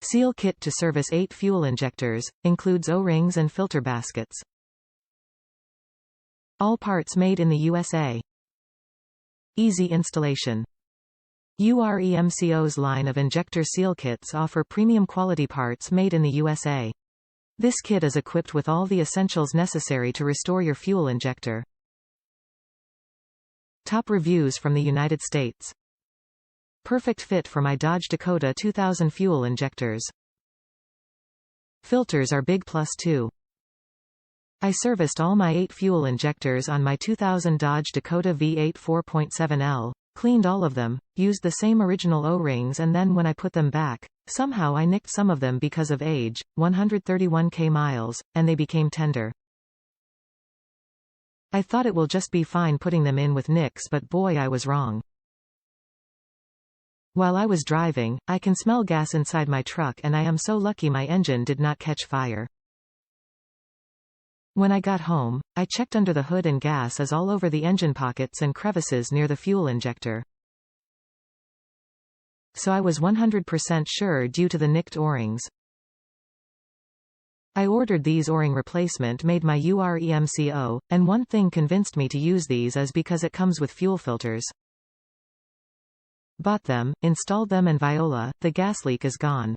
Seal kit to service 8 fuel injectors, includes O-rings and filter baskets. All parts made in the USA. Easy installation. UREMCO's line of injector seal kits offer premium quality parts made in the USA. This kit is equipped with all the essentials necessary to restore your fuel injector. Top reviews from the United States. Perfect fit for my Dodge Dakota 2000 fuel injectors. Filters are big plus too. I serviced all my 8 fuel injectors on my 2000 Dodge Dakota V8 4.7L, cleaned all of them, used the same original O-rings, and then when I put them back, somehow I nicked some of them because of age, 131k miles, and they became tender. I thought it will just be fine putting them in with nicks, but boy, I was wrong. While I was driving, I can smell gas inside my truck, and I am so lucky my engine did not catch fire. When I got home, I checked under the hood and gas is all over the engine pockets and crevices near the fuel injector. So I was 100% sure due to the nicked O-rings. I ordered these O-ring replacement made by UREMCO, and one thing convinced me to use these is because it comes with fuel filters. Bought them, installed them, and viola, the gas leak is gone.